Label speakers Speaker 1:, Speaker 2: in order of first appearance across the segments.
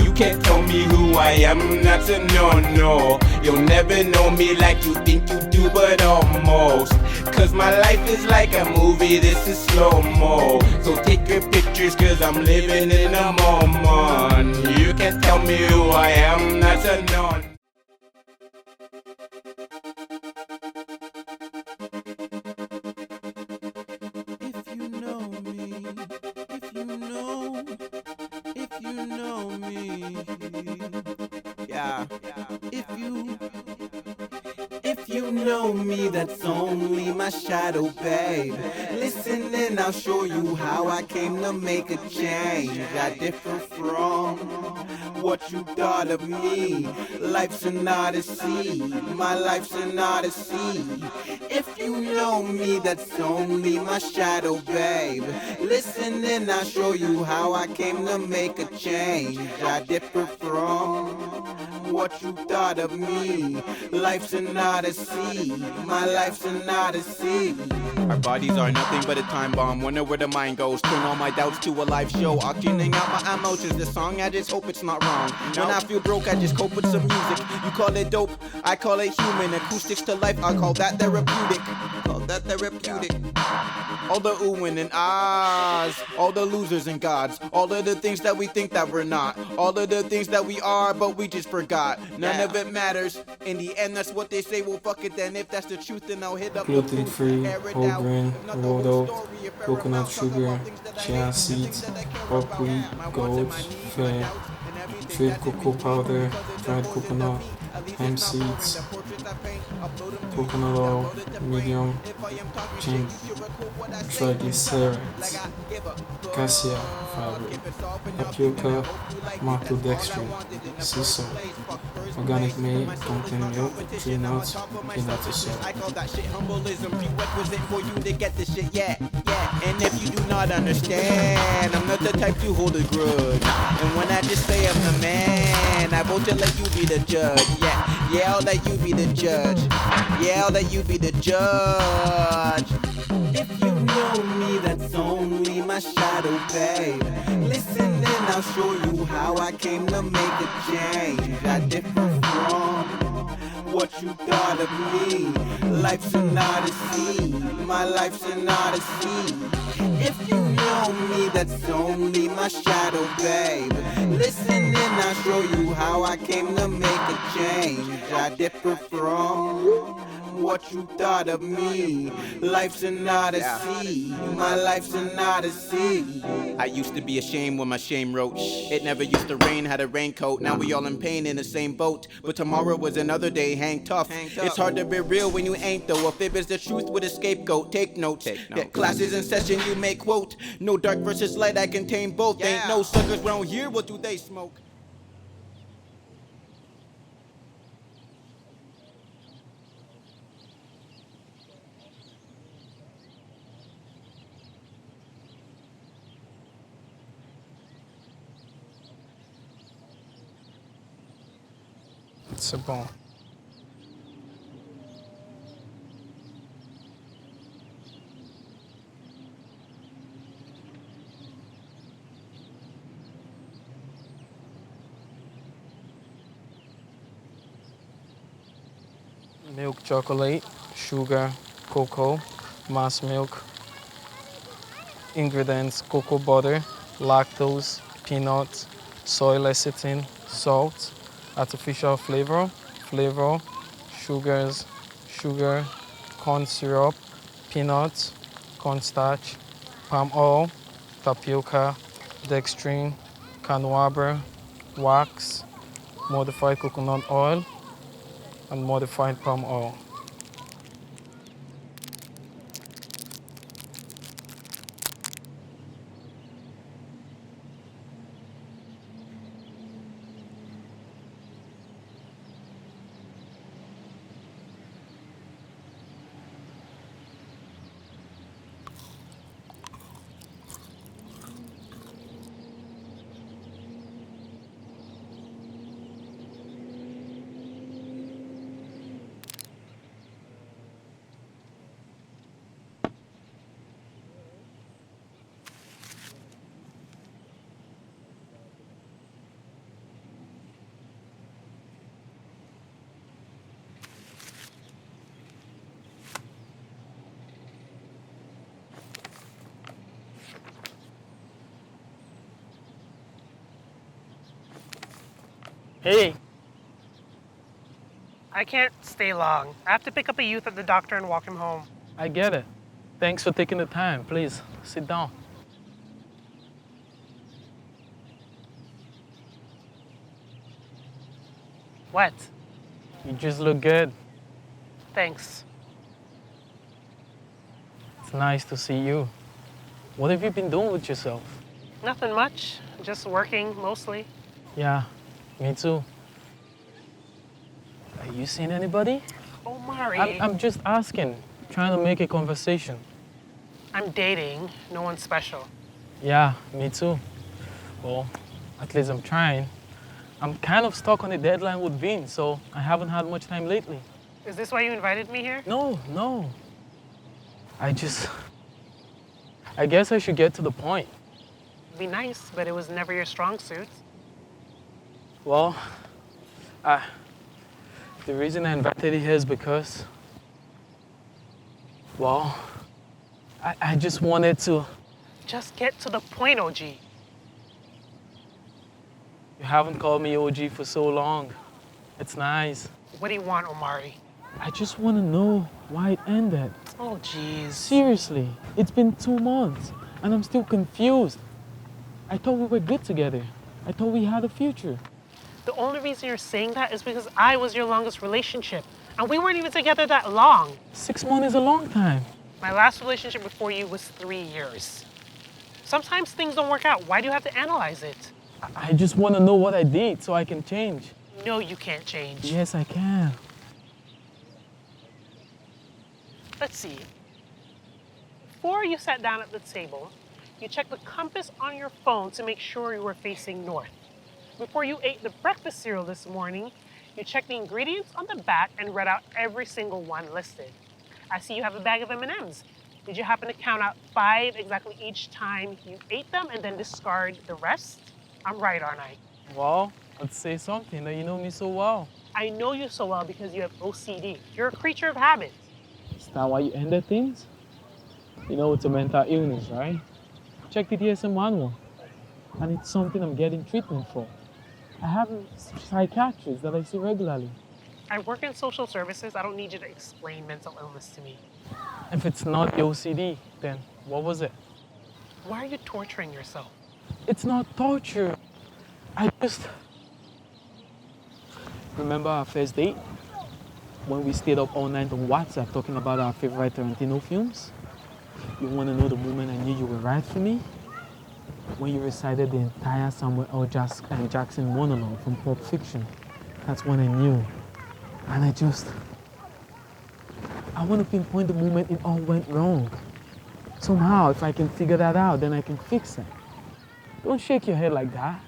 Speaker 1: You can't tell me who I am, that's a no-no. You'll never know me like you think you do, but almost. Cause my life is like a movie, this is slow-mo. So take your pictures cause I'm living in a moment. You can't tell me who I am, that's a no. If you know me, if you know, if you know me, yeah, if you know me, that's only my shadow, babe. Listen and I'll show you how I came to make a change. I differ from what you thought of me. Life's an odyssey, my life's an odyssey. If you know me, that's only my shadow, babe. Listen and I'll show you how I came to make a change. I differ from what you thought of me. Life's an odyssey, my life's an odyssey. Our bodies are nothing but a time bomb. Wonder where the mind goes. Turn all my doubts to a live show. Auctioning out my emotions. The song, I just hope it's not wrong. When I feel broke, I just cope with some music. You call it dope, I call it human. Acoustics to life, I call that therapeutic. All the oohing and ahs, all the losers and gods, all of the things that we think that we're not, all of the things that we are, but we just forgot. None of it matters. In the end, that's what they say. Well, fuck it then. If that's the truth, then I'll hit up the
Speaker 2: Gluten
Speaker 1: proof.
Speaker 2: free,
Speaker 1: Air it
Speaker 2: whole
Speaker 1: out.
Speaker 2: grain,
Speaker 1: If not the
Speaker 2: rolled
Speaker 1: whole
Speaker 2: oat,
Speaker 1: story, if
Speaker 2: coconut
Speaker 1: talk
Speaker 2: sugar,
Speaker 1: about things that I
Speaker 2: chia
Speaker 1: hate,
Speaker 2: seeds,
Speaker 1: that I care
Speaker 2: buckwheat,
Speaker 1: about. My wants and my
Speaker 2: goats,
Speaker 1: needs, my
Speaker 2: fair,
Speaker 1: doubts, and everything
Speaker 2: filled
Speaker 1: that's in
Speaker 2: cocoa
Speaker 1: between.
Speaker 2: powder,
Speaker 1: Because it's the
Speaker 2: dried
Speaker 1: poison to
Speaker 2: coconut,
Speaker 1: me. At least
Speaker 2: hemp
Speaker 1: it's not boring.
Speaker 2: seeds,
Speaker 1: The portraits I paint, upload them to you.
Speaker 2: coconut oil,
Speaker 1: Download it to frame.
Speaker 2: medium,
Speaker 1: If I am talking shit,
Speaker 2: gin,
Speaker 1: you should record what I say. Like
Speaker 2: triglycerides,
Speaker 1: I give a
Speaker 2: cassia
Speaker 1: fuck.
Speaker 2: fiber,
Speaker 1: If it's all for nothing, then I
Speaker 2: tapioca,
Speaker 1: hope you like it. That's all I
Speaker 2: maltodextrin,
Speaker 1: wanted in the
Speaker 2: sea
Speaker 1: first
Speaker 2: salt,
Speaker 1: place. Fuck first
Speaker 2: organic
Speaker 1: place.
Speaker 2: meat,
Speaker 1: My soul is
Speaker 2: contain
Speaker 1: my
Speaker 2: milk, tree
Speaker 1: competition. I'm on
Speaker 2: nuts,
Speaker 1: top of my
Speaker 2: peanut to
Speaker 1: selfishness.
Speaker 2: salt.
Speaker 1: I call that shit humbleism. Prerequisite for you to get this shit. Yeah. And if you do not understand, I'm not the type to hold a grudge. And when I just say I'm the man, I vote to let you be the judge. Yeah, I'll let you be the judge. Yeah, I'll let you be the judge. If you know me, that's only my shadow, babe. Listen and I'll show you how I came to make a change. I differ from what you thought of me. Life's an odyssey, my life's an odyssey. If you know me, that's only my shadow, babe. Listen and I'll show you how I came to make a change. I differ from what you thought of me. Life's an odyssey, my life's an odyssey. I used to be ashamed when my shame wrote. It never used to rain, had a raincoat. Now we all in pain in the same boat. But tomorrow was another day, hang tough. It's hard to be real when you ain't though. A fib is the truth with a scapegoat. Take notes. Get classes in session, you may quote. No dark versus light, I contain both. Ain't no suckers round here, what do they smoke?
Speaker 2: C'est bon. Milk chocolate, sugar, cocoa, mass milk. Ingredients: cocoa butter, lactose, peanuts, soy lecithin, salt, artificial flavor, sugars, sugar, corn syrup, peanuts, cornstarch, palm oil, tapioca, dextrine, canwaber, wax, modified coconut oil, and modified palm oil. Hey,
Speaker 3: I can't stay long. I have to pick up a youth at the doctor and walk him home.
Speaker 2: I get it. Thanks for taking the time. Please, sit down.
Speaker 3: What?
Speaker 2: You just look good.
Speaker 3: Thanks.
Speaker 2: It's nice to see you. What have you been doing with yourself?
Speaker 3: Nothing much. Just working, mostly.
Speaker 2: Yeah, me too. Are you seeing anybody?
Speaker 3: OMARI.
Speaker 2: I'm just asking, trying to make a conversation.
Speaker 3: I'm dating. No one special.
Speaker 2: Yeah, me too. Well, at least I'm trying. I'm kind of stuck on a deadline with Vin, so I haven't had much time lately.
Speaker 3: Is this why you invited me here?
Speaker 2: No. I guess I should get to the point.
Speaker 3: It'd be nice, but it was never your strong suit.
Speaker 2: Well, the reason I invited you here is because, well, I just wanted to.
Speaker 3: Just get to the point, OG.
Speaker 2: You haven't called me OG for so long. It's nice.
Speaker 3: What do you want, OMARI?
Speaker 2: I just want to know why it ended.
Speaker 3: Oh, jeez.
Speaker 2: Seriously, it's been 2 months and I'm still confused. I thought we were good together. I thought we had a future.
Speaker 3: The only reason you're saying that is because I was your longest relationship. And we weren't even together that long.
Speaker 2: 6 months is a long time.
Speaker 3: My last relationship before you was 3 years. Sometimes things don't work out. Why do you have to analyze it?
Speaker 2: I just want to know what I did so I can change.
Speaker 3: No, you can't change.
Speaker 2: Yes, I can.
Speaker 3: Let's see. Before you sat down at the table, you checked the compass on your phone to make sure you were facing north. Before you ate the breakfast cereal this morning, you checked the ingredients on the back and read out every single one listed. I see you have a bag of M&Ms. Did you happen to count out 5 exactly each time you ate them and then discard the rest? I'm right, aren't I?
Speaker 2: Well, let's say something that you know me so well.
Speaker 3: I know you so well because you have OCD. You're a creature of habit.
Speaker 2: Is that why you ended things? You know it's a mental illness, right? Check the DSM manual. And it's something I'm getting treatment for. I have a psychiatrist that I see regularly.
Speaker 3: I work in social services. I don't need you to explain mental illness to me.
Speaker 2: If it's not the OCD, then what was it?
Speaker 3: Why are you torturing yourself?
Speaker 2: It's not torture. I just... Remember our first date? When we stayed up all night on WhatsApp talking about our favorite Tarantino films? You want to know the moment I knew you were right for me? When you recited the entire Samuel L. Jackson monologue from Pulp Fiction. That's when I knew. And I want to pinpoint the moment it all went wrong. Somehow, if I can figure that out, then I can fix it. Don't shake your head like that.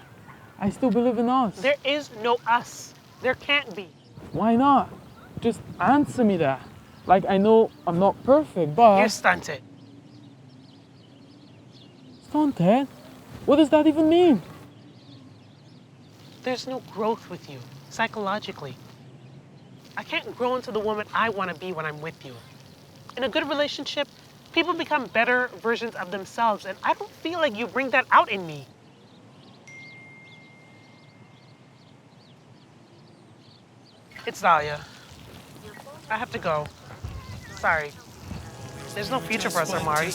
Speaker 2: I still believe in us.
Speaker 3: There is no us. There can't be.
Speaker 2: Why not? Just answer me that. Like, I know I'm not perfect, but...
Speaker 3: You're stunted.
Speaker 2: Stunted? What does that even mean?
Speaker 3: There's no growth with you, psychologically. I can't grow into the woman I want to be when I'm with you. In a good relationship, people become better versions of themselves, and I don't feel like you bring that out in me. It's Dahlia. I have to go. Sorry. There's no future for us, OMARI.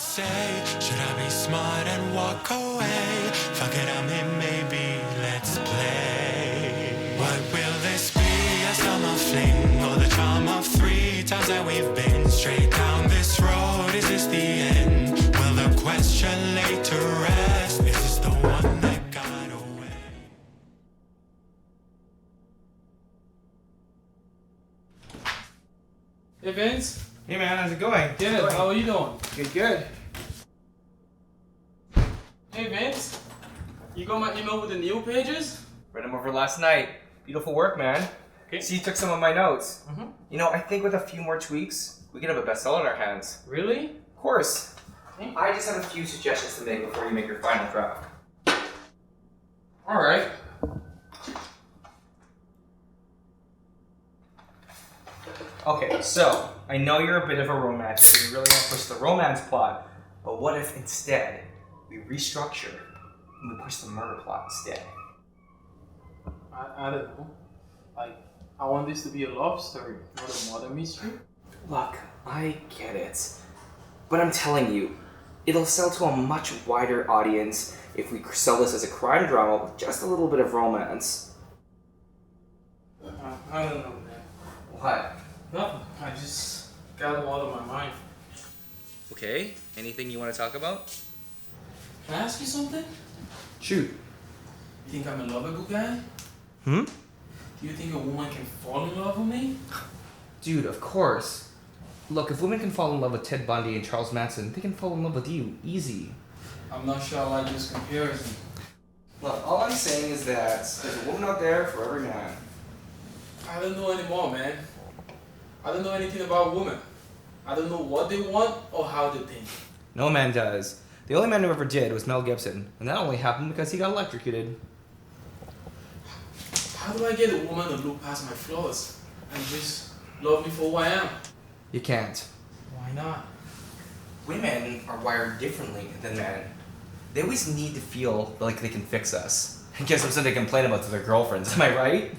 Speaker 4: Should I be smart and walk away? Fuck it, I'm in, maybe let's play. What will this be? A summer fling or the charm of 3 times that we've been straight down this road? Is this the end? Will the question lay to rest? Is this the one that got away?
Speaker 2: Hey, Vince.
Speaker 5: Hey man, how's it going?
Speaker 2: Good, how are you doing?
Speaker 5: Good.
Speaker 2: Hey, Vince. You got my email with the new pages?
Speaker 5: Read them over last night. Beautiful work, man.
Speaker 2: Okay.
Speaker 5: See, you took some of my notes.
Speaker 2: Mm-hmm.
Speaker 5: You know, I think with a few more tweaks, we could have a bestseller in our hands.
Speaker 2: Really?
Speaker 5: Of course.
Speaker 2: Okay.
Speaker 5: I just have a few suggestions to make before you make your final draft.
Speaker 2: All right.
Speaker 5: Okay, so, I know you're a bit of a romantic and you really want to push the romance plot, but what if instead we restructure and we push the murder plot instead?
Speaker 2: I don't know. Like, I want this to be a love story, not a murder mystery.
Speaker 5: Look, I get it. But I'm telling you, it'll sell to a much wider audience if we sell this as a crime drama with just a little bit of romance.
Speaker 2: I don't know, man.
Speaker 5: What?
Speaker 2: Nothing. I just got them out of my mind.
Speaker 5: Okay, anything you want to talk about?
Speaker 2: Can I ask you something?
Speaker 5: Shoot.
Speaker 2: You think I'm a lovable guy?
Speaker 5: Hmm?
Speaker 2: Do you think a woman can fall in love with me?
Speaker 5: Dude, of course. Look, if women can fall in love with Ted Bundy and Charles Manson, they can fall in love with you. Easy.
Speaker 2: I'm not sure I like this comparison.
Speaker 5: Look, all I'm saying is that there's a woman out there for every man.
Speaker 2: I don't know anymore, man. I don't know anything about women. I don't know what they want or how they think.
Speaker 5: No man does. The only man who ever did was Mel Gibson, and that only happened because he got electrocuted.
Speaker 2: How do I get a woman to look past my flaws and just love me for who I am?
Speaker 5: You can't.
Speaker 2: Why not?
Speaker 5: Women are wired differently than men. They always need to feel like they can fix us. It gives them something to complain about to their girlfriends, am I right?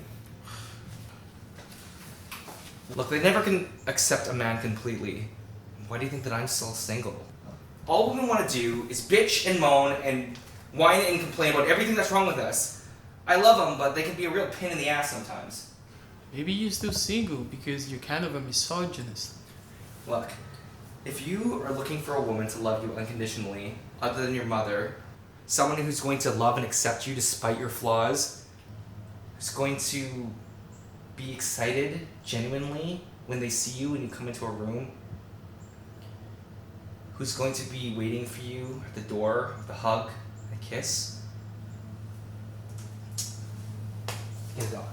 Speaker 5: Look, they never can accept a man completely. Why do you think that I'm still single? All women want to do is bitch and moan and whine and complain about everything that's wrong with us. I love them, but they can be a real pain in the ass sometimes.
Speaker 2: Maybe you're still single because you're kind of a misogynist.
Speaker 5: Look, if you are looking for a woman to love you unconditionally, other than your mother, someone who's going to love and accept you despite your flaws, who's going to be excited genuinely when they see you when you come into a room, who's going to be waiting for you at the door with a hug, a kiss, get a dog.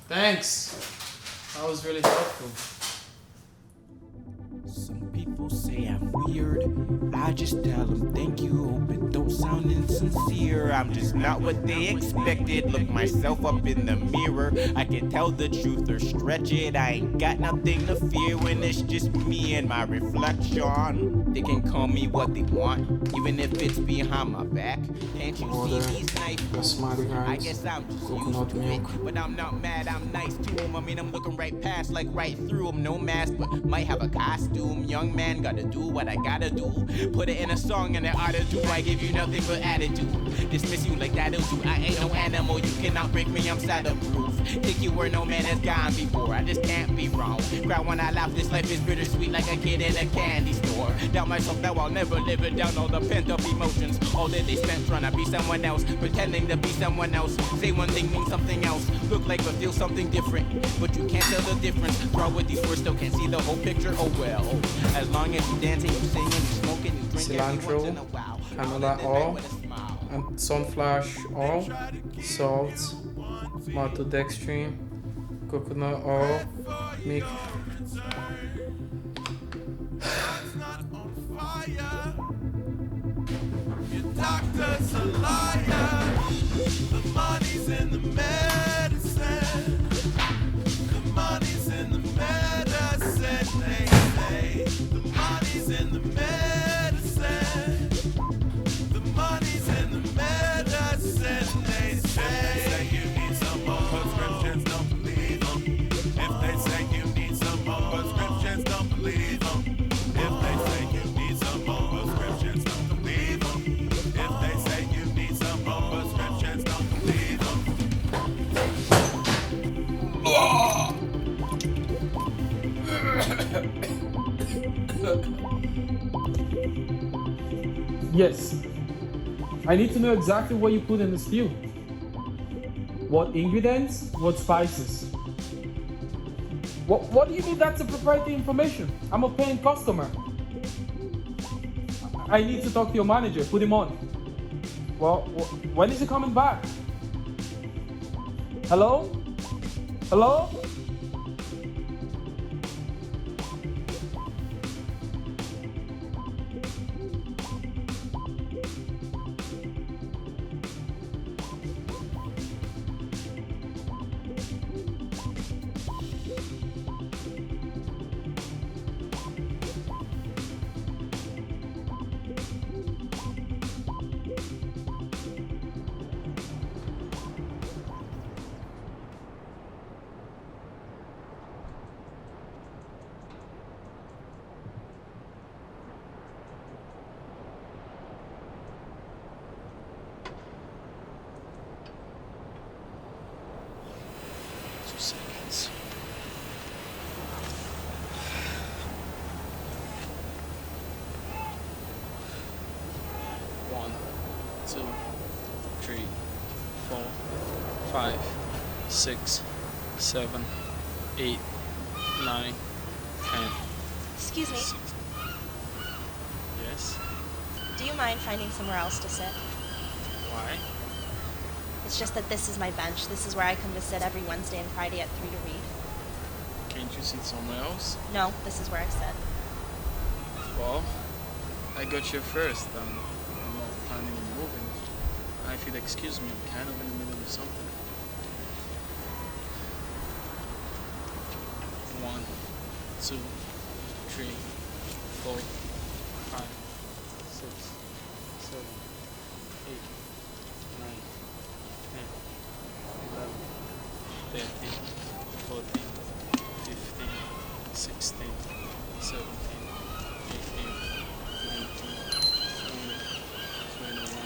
Speaker 2: Thanks. That was really helpful.
Speaker 1: Some people say I'm weird. I just tell them thank you, hope it don't sound insincere. I'm just not what they expected. Look myself up in the mirror. I can tell the truth or stretch it. I ain't got nothing to fear when it's just me and my reflection. They can call me what they want, even if it's behind my back. Can't you see these nice
Speaker 2: Smiley
Speaker 1: I guess I'm just used to it, but I'm not mad, I'm nice to them. I mean, I'm looking right past, like right through them. No mask, but might have a costume. Young man, gotta do what I gotta do. Put it in a song and it ought to do. I give you nothing but attitude. Dismiss you like that'll do. I ain't no animal, you cannot break me, I'm saddle-proof. Think you were no man has gone before, I just can't be wrong. Cry when I laugh, this life is bittersweet like a kid in a candy store. Doubt myself now, I'll never live it down. All the pent-up emotions, all that they spent trying to be someone else, pretending to be someone else. Say one thing, mean something else. Look like but feel something different, but you can't tell the difference. Draw with these words, still can't see the whole picture. Oh well, as long as you dancing, you singing, you smoking, you drinking every once in a while.
Speaker 2: Canola oil, and sunflower oil, salt, maltodextrin, coconut oil, milk.
Speaker 4: Doctor's a liar. The money's in the medicine. The money's in the medicine. They say the money's in the medicine. The money's in the medicine. They say you need some more prescriptions, don't believe them. If they say you need some more prescriptions, don't believe them. If they say you need some more prescriptions, don't believe them. If they say you need some more prescriptions, don't believe them.
Speaker 2: Yes. I need to know exactly what you put in the stew. What ingredients, what spices. What do you mean that's a proprietary information? I'm a paying customer. I need to talk to your manager, put him on. Well, when is he coming back? Hello? Hello? 3, 4, 5, 6, 7, 8, 9, 10.
Speaker 6: Excuse me,
Speaker 2: Yes?
Speaker 6: do you mind finding somewhere else to sit?
Speaker 2: Why?
Speaker 6: It's just that this is my bench. This is where I come to sit every Wednesday and Friday at 3 to read.
Speaker 2: Can't you sit somewhere else?
Speaker 6: No, this is where I sit.
Speaker 2: Well, I got you first. I'm not planning on moving. If you'd excuse me, I'm kind of in the middle of something. 1, 2, 3, 4, 5, 6, 7, 8, 9, 10, 11, 13, 14, 15, 16, 17, 18, 19, 20, 21,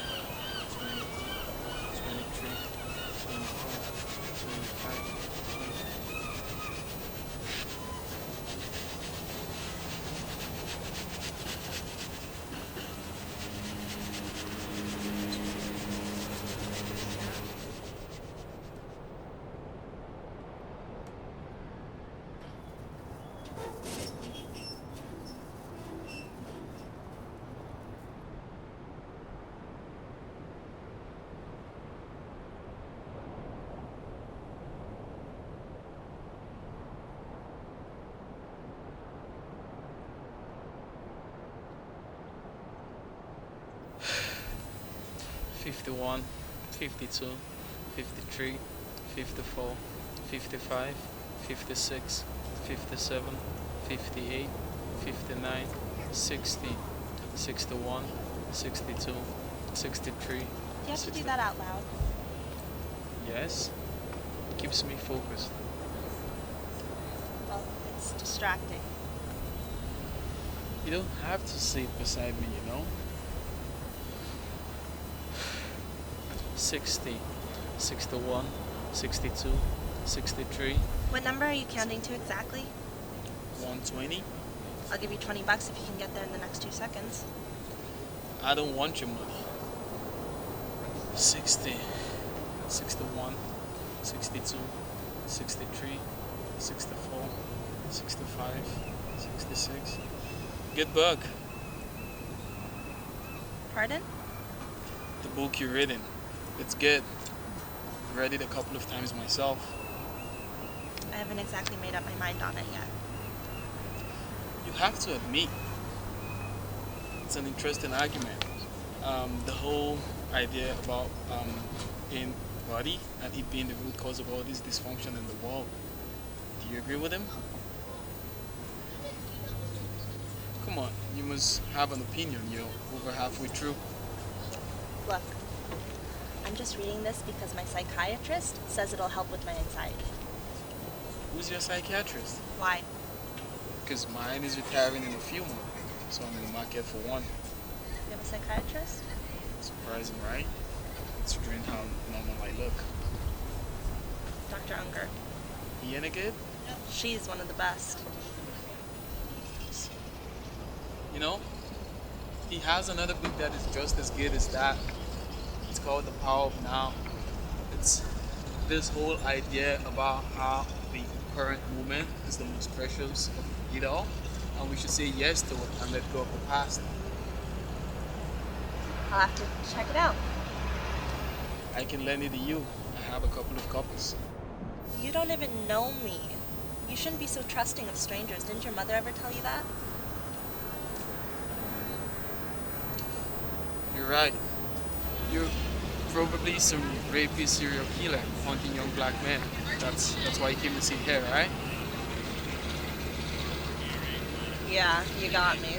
Speaker 2: 22, 23, 24, 25, 26. Fifty-one, 52, 53, 54, 55, 56, 57, 58, 59, 60, 61, 62, 63.
Speaker 6: Do you have to do that out loud?
Speaker 2: Yes, keeps me focused.
Speaker 6: Well, it's distracting.
Speaker 2: You don't have to sit beside me, you know? 60, 61, 62, 63,
Speaker 6: What number are you counting to exactly?
Speaker 2: 120.
Speaker 6: I'll give you $20 if you can get there in the next 2 seconds.
Speaker 2: I don't want your money. 60, 61, 62, 63, 64, 65, 66. Good book.
Speaker 6: Pardon?
Speaker 2: The book you're reading. It's good. I've read it a couple of times myself.
Speaker 6: I haven't exactly made up my mind on it yet.
Speaker 2: You have to admit, it's an interesting argument. The whole idea about being body and it being the root cause of all this dysfunction in the world. Do you agree with him? Come on, you must have an opinion. You're over halfway through.
Speaker 6: Look, I'm just reading this because my psychiatrist says it'll help with my anxiety.
Speaker 2: Who's your psychiatrist?
Speaker 6: Why?
Speaker 2: Because mine is retiring in a few months, so I'm in the market for one.
Speaker 6: You have a psychiatrist?
Speaker 2: Surprising, right? Considering how normal I look.
Speaker 6: Dr. Unger.
Speaker 2: He any good?
Speaker 6: She's one of the best.
Speaker 2: You know, he has another book that is just as good as that. It's called The Power of Now. It's this whole idea about how the current moment is the most precious of it all, and we should say yes to it and let go of the past.
Speaker 6: I'll have to check it out.
Speaker 2: I can lend it to you. I have a couple of copies.
Speaker 6: You don't even know me. You shouldn't be so trusting of strangers. Didn't your mother ever tell you that?
Speaker 2: You're right. You're probably some rapist serial killer hunting young black men. That's why you came to see her, right?
Speaker 6: Yeah, you got me.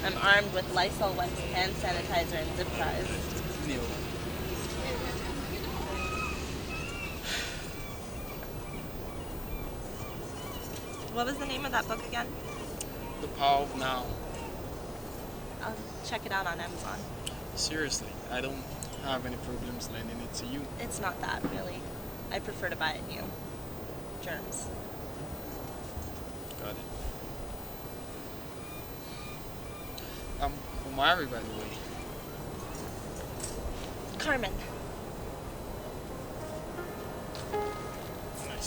Speaker 6: I'm armed with Lysol wipes, hand sanitizer, and zip ties.
Speaker 2: Neil.
Speaker 6: What was the name of that book again?
Speaker 2: The Power of Now.
Speaker 6: I'll check it out on Amazon.
Speaker 2: Seriously, I don't have any problems lending it to you.
Speaker 6: It's not that, really. I prefer to buy it new. Germs.
Speaker 2: Got it. I'm OMARI, by the way.
Speaker 6: Carmen.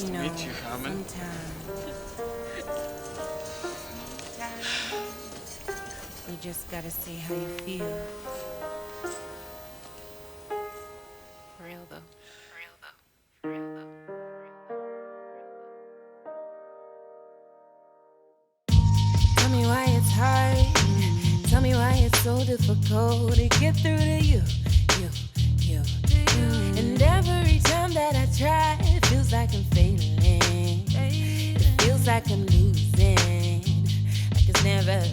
Speaker 2: Nice to meet you, Carmen.
Speaker 7: You just gotta see how you feel. For real though. For real though. For real though. Tell me why it's hard. Tell me why it's so difficult to get through to you. And every time that I try, it feels like I'm failing. It feels like I'm losing. Like it's never